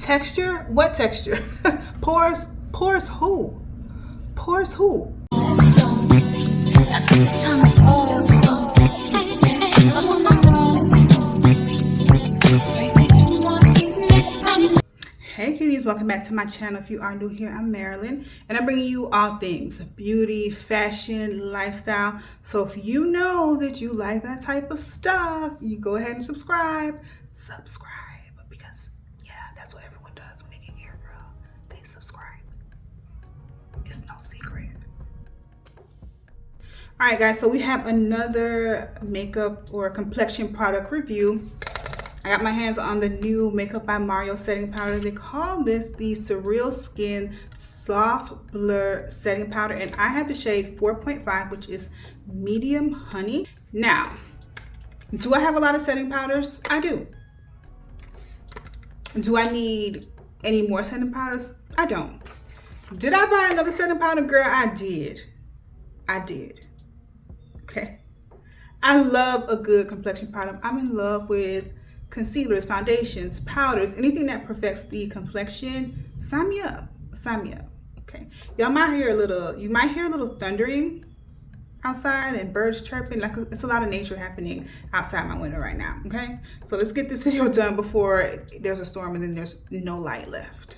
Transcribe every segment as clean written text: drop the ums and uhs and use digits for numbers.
Texture? What texture? Pores? Pores who? Pores who? Hey kitties, welcome back to my channel. If you are new here, I'm Marilyn, and I'm bringing you all things beauty, fashion, lifestyle. So if you know that you like that type of stuff, you go ahead and subscribe. Because yeah, that's what everyone does when they get here, girl. They subscribe. It's no secret. All right, guys, so we have another makeup or complexion product review. I got my hands on the new Makeup by Mario setting powder. They call this the Surrealskin Soft Blur Setting Powder, and I have the shade 4.5, which is medium honey. Now, do I have a lot of setting powders? I do. Do I need any more setting powders? I don't. Did I buy another setting powder? Girl, I did. Okay. I love a good complexion product. I'm in love with concealers, foundations, powders, anything that perfects the complexion. Sign me up. Okay. Y'all might hear a little thundering outside and birds chirping. Like, it's a lot of nature happening outside my window right now. Okay. So let's get this video done before there's a storm and then there's no light left.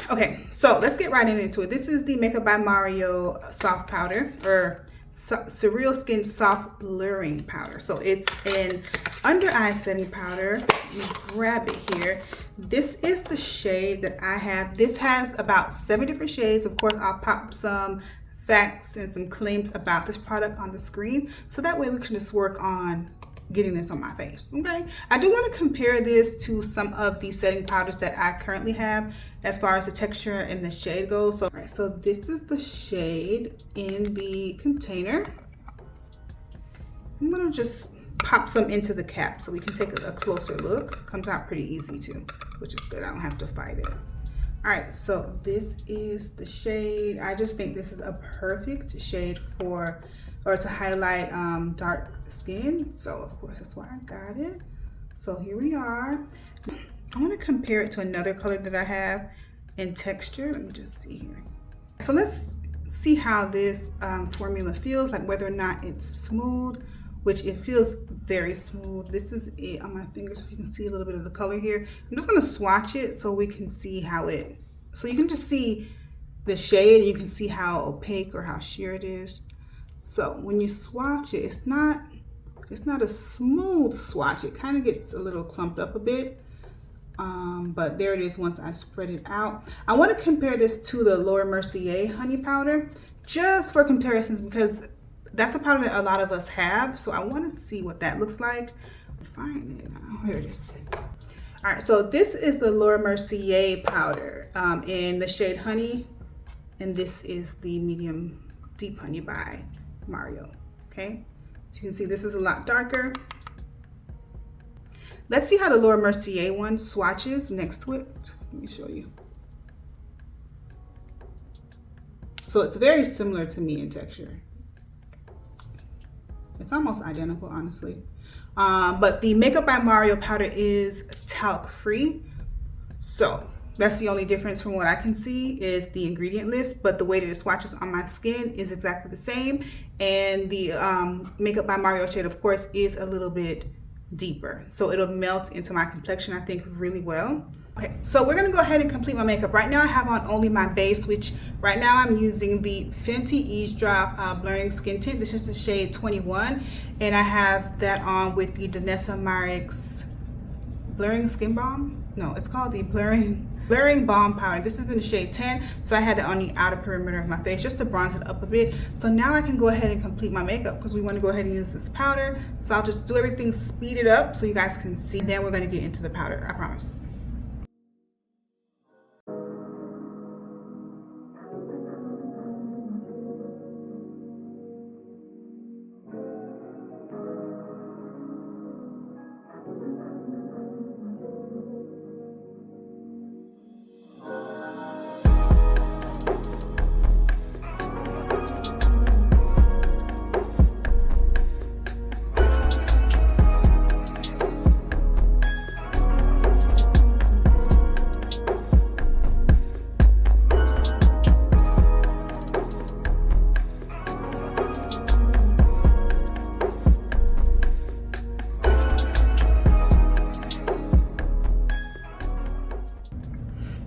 Okay, so let's get right into it. This is the Makeup by Mario soft powder, or Surrealskin Soft Blurring Powder. So it's an under eye setting powder. Let me grab it here. This is the shade that I have. This has about 7 different shades. Of course, I'll pop some facts and some claims about this product on the screen, so that way we can just work on getting this on my face. Okay, I do want to compare this to some of the setting powders that I currently have as far as the texture and the shade goes. So, all right, so this is the shade in the container. I'm gonna just pop some into the cap so we can take a closer look. Comes out pretty easy too, which is good. I don't have to fight it. All right, so this is the shade. I just think this is a perfect shade to highlight dark skin. So of course that's why I got it. So here we are. I want to compare it to another color that I have in texture. Let me just see here. So let's see how this formula feels, like whether or not it's smooth, which it feels very smooth. This is it on my fingers, if you can see a little bit of the color here. I'm just gonna swatch it so we can see how so you can just see the shade, you can see how opaque or how sheer it is. So when you swatch it, it's not a smooth swatch. It kind of gets a little clumped up a bit. But there it is once I spread it out. I want to compare this to the Laura Mercier honey powder, just for comparisons, because that's a powder that a lot of us have. So I want to see what that looks like. Find it. Oh, here it is. All right, so this is the Laura Mercier powder in the shade honey, and this is the medium deep honey by Mario. Okay, so you can see this is a lot darker. Let's see how the Laura Mercier one swatches next to it. Let me show you. So it's very similar to me in texture. It's almost identical, honestly. But the Makeup by Mario powder is talc free. So that's the only difference from what I can see is the ingredient list, but the way that it swatches on my skin is exactly the same. And the Makeup by Mario shade, of course, is a little bit deeper. So it'll melt into my complexion, I think, really well. Okay, so we're gonna go ahead and complete my makeup. Right now I have on only my base, which right now I'm using the Fenty Eavesdrop Blurring Skin Tint. This is the shade 21, and I have that on with the Danessa Myricks Blurring Skin Balm. No, it's called the Blurring Balm Powder. This is in the shade 10, so I had that on the outer perimeter of my face just to bronze it up a bit. So now I can go ahead and complete my makeup because we want to go ahead and use this powder. So I'll just do everything speeded up so you guys can see. Then we're going to get into the powder, I promise.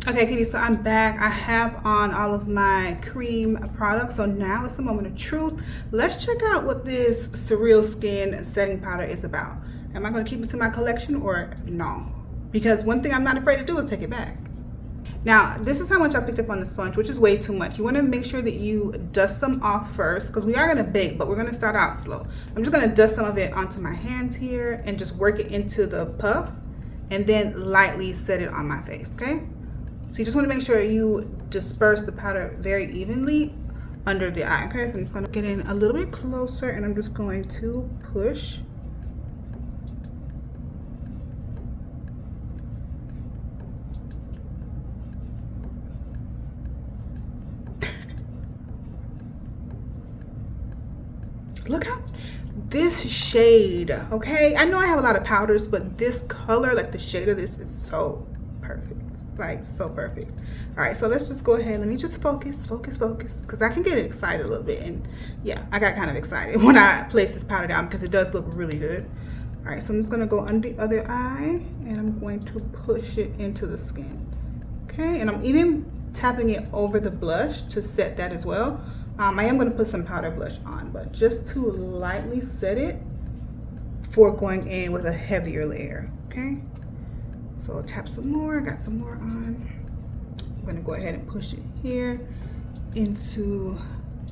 Okay, Kitty, so I'm back. I have on all of my cream products, so now it's the moment of truth. Let's check out what this Surrealskin setting powder is about. Am I going to keep this in my collection or no? Because one thing I'm not afraid to do is take it back. Now, this is how much I picked up on the sponge, which is way too much. You want to make sure that you dust some off first, because we are going to bake, but we're going to start out slow. I'm just going to dust some of it onto my hands here and just work it into the puff and then lightly set it on my face, okay? So you just want to make sure you disperse the powder very evenly under the eye, okay? So I'm just going to get in a little bit closer and I'm just going to push. Look how this shade, okay? I know I have a lot of powders, but this color, like the shade of this is so perfect, like so perfect. All right, so let's just go ahead. Let me just focus, because I can get excited a little bit. And yeah, I got kind of excited when I placed this powder down because it does look really good. All right, so I'm just gonna go under the other eye and I'm going to push it into the skin, okay? And I'm even tapping it over the blush to set that as well. I am going to put some powder blush on, but just to lightly set it before going in with a heavier layer, okay? So I'll tap some more, got some more on. I'm going to go ahead and push it here into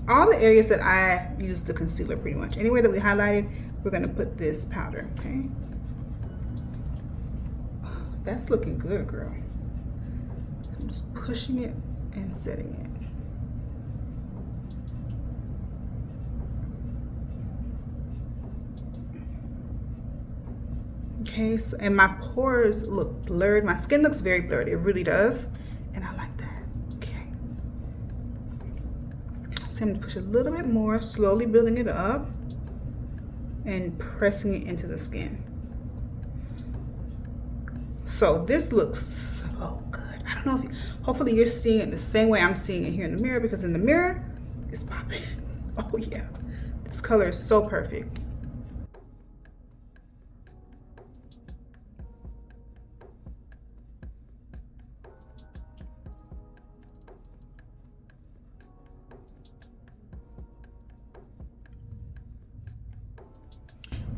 all the areas that I used the concealer pretty much. Anywhere that we highlighted, we're going to put this powder, okay? That's looking good, girl. So I'm just pushing it and setting it. Okay, so, and my pores look blurred. My skin looks very blurred. It really does. And I like that. Okay. So I'm going to push a little bit more, slowly building it up and pressing it into the skin. So this looks so good. I don't know if you, hopefully you're seeing it the same way I'm seeing it here in the mirror, because in the mirror, it's popping. Oh yeah. This color is so perfect.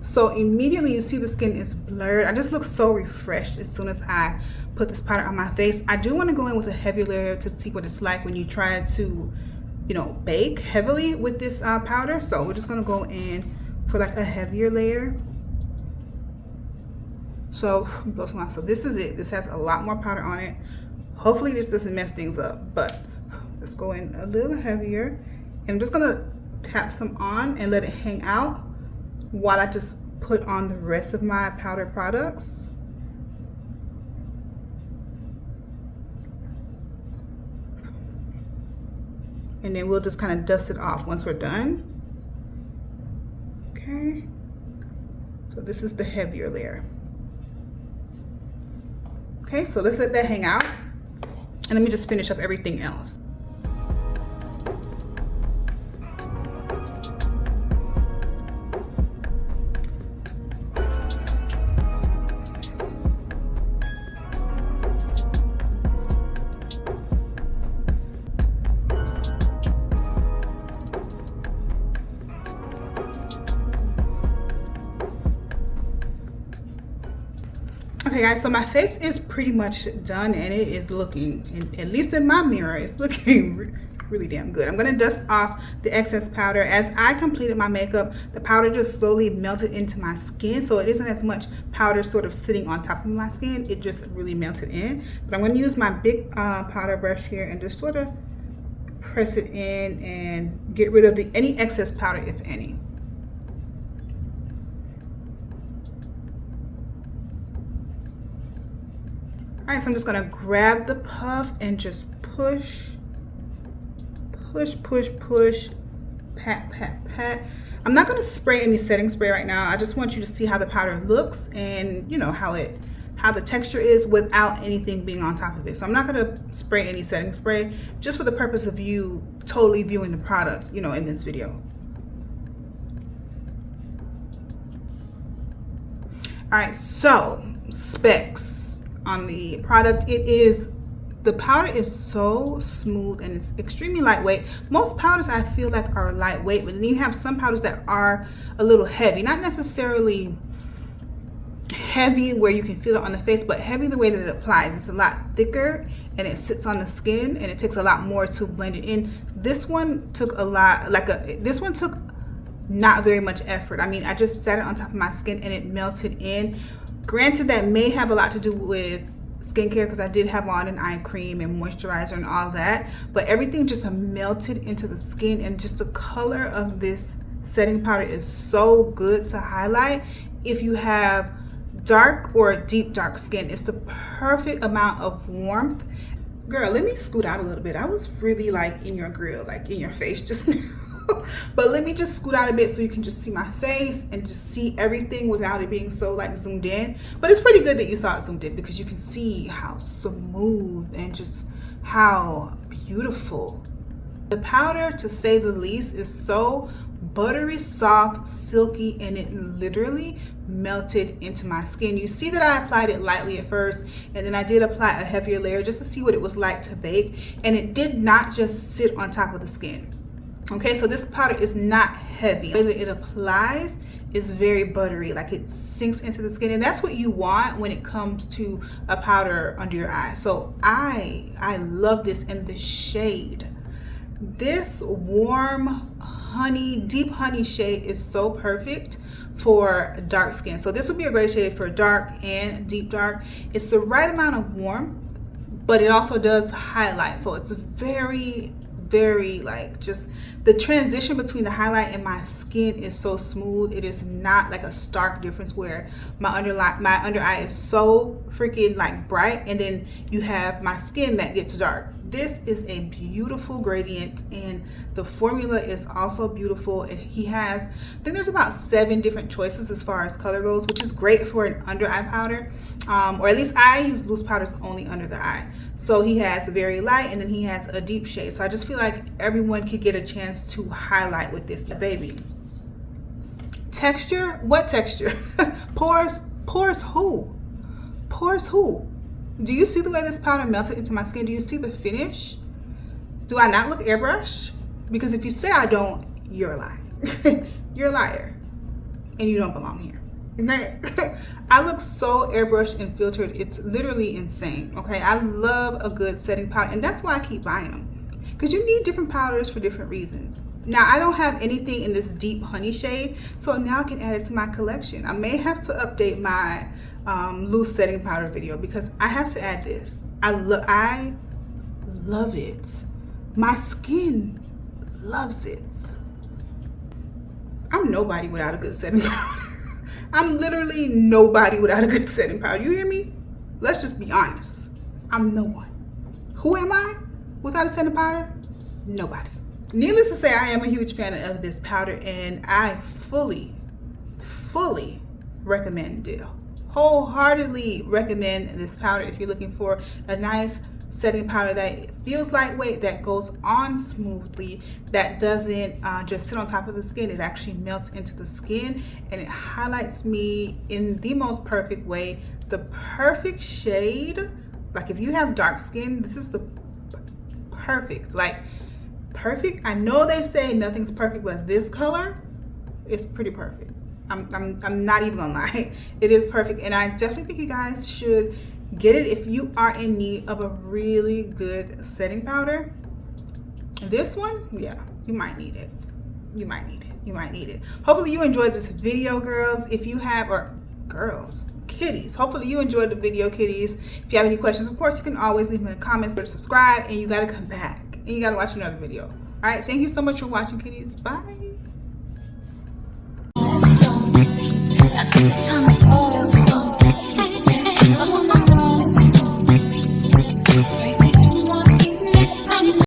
So immediately you see the skin is blurred. I just look so refreshed as soon as I put this powder on my face. I do want to go in with a heavier layer to see what it's like when you try to, you know, bake heavily with this powder. So we're just going to go in for like a heavier layer. So blow some out. So this is it. This has a lot more powder on it. Hopefully this doesn't mess things up, but let's go in a little heavier. And I'm just going to tap some on and let it hang out while I just put on the rest of my powder products. And then we'll just kind of dust it off once we're done. Okay, so this is the heavier layer. Okay, so let's let that hang out and let me just finish up everything else. Okay guys, so my face is pretty much done and it is looking, at least in my mirror, it's looking really damn good. I'm going to dust off the excess powder. As I completed my makeup, the powder just slowly melted into my skin, so it isn't as much powder sort of sitting on top of my skin. It just really melted in. But I'm going to use my big powder brush here and just sort of press it in and get rid of any excess powder, if any. All right, so I'm just gonna grab the puff and just push, pat, pat, pat. I'm not gonna spray any setting spray right now. I just want you to see how the powder looks and you know how the texture is without anything being on top of it. So I'm not gonna spray any setting spray, just for the purpose of you totally viewing the product, you know, in this video. All right, so specs on the product. It is The powder is so smooth and it's extremely lightweight. Most powders I feel like are lightweight, but then you have some powders that are a little heavy. Not necessarily heavy where you can feel it on the face, but heavy the way that it applies. It's a lot thicker and it sits on the skin, and it takes a lot more to blend it in. This one took a lot, this one took not very much effort. I mean, I just set it on top of my skin and it melted in. Granted, that may have a lot to do with skincare because I did have on an eye cream and moisturizer and all that, but everything just melted into the skin, and just the color of this setting powder is so good to highlight if you have dark or deep dark skin. It's the perfect amount of warmth. Girl, let me scoot out a little bit. I was really like in your grill, like in your face just now. But let me just scoot out a bit so you can just see my face and just see everything without it being so like zoomed in. But it's pretty good that you saw it zoomed in because you can see how smooth and just how beautiful. The powder, to say the least, is so buttery soft, silky, and it literally melted into my skin. You see that I applied it lightly at first, and then I did apply a heavier layer just to see what it was like to bake, and it did not just sit on top of the skin. Okay, so this powder is not heavy. The way that it applies is very buttery, like it sinks into the skin, and that's what you want when it comes to a powder under your eyes. So I love this in the shade. This warm honey, deep honey shade is so perfect for dark skin. So this would be a great shade for dark and deep dark. It's the right amount of warm, but it also does highlight. So it's very like, just the transition between the highlight and my skin is so smooth. It is not like a stark difference where my under eye is so freaking like bright, and then you have my skin that gets dark. This is a beautiful gradient, and the formula is also beautiful. And he has, I think there's about 7 different choices as far as color goes, which is great for an under eye powder, or at least I use loose powders only under the eye. So he has a very light, and then he has a deep shade. So I just feel like everyone could get a chance to highlight with this baby. Texture, what texture? Pores who? Pores who? Do you see the way this powder melted into my skin? Do you see the finish? Do I not look airbrushed? Because if you say I don't, you're a liar. You're a liar, and you don't belong here. Okay? I look so airbrushed and filtered. It's literally insane. Okay, I love a good setting powder, and that's why I keep buying them, because you need different powders for different reasons. Now, I don't have anything in this deep honey shade, so now I can add it to my collection. I may have to update my loose setting powder video because I have to add this. I love it. My skin loves it. I'm nobody without a good setting powder. I'm literally nobody without a good setting powder. You hear me? Let's just be honest. I'm no one. Who am I without a setting powder? Nobody. Needless to say, I am a huge fan of this powder, and I fully recommend it. Wholeheartedly recommend this powder if you're looking for a nice setting powder that feels lightweight, that goes on smoothly, that doesn't just sit on top of the skin. It actually melts into the skin, and it highlights me in the most perfect way. The perfect shade. Like, if you have dark skin, this is the perfect, like perfect. I know they say nothing's perfect, but this color is pretty perfect. I'm not even gonna lie. It is perfect, and I definitely think you guys should get it if you are in need of a really good setting powder. This one, yeah, you might need it. You might need it. Hopefully you enjoyed this video, girls. If you have, or girls, kitties, hopefully you enjoyed the video, kitties. If you have any questions, of course, you can always leave them in the comments, or subscribe, and you gotta come back and you gotta watch another video. All right, thank you so much for watching, kitties. Bye. This time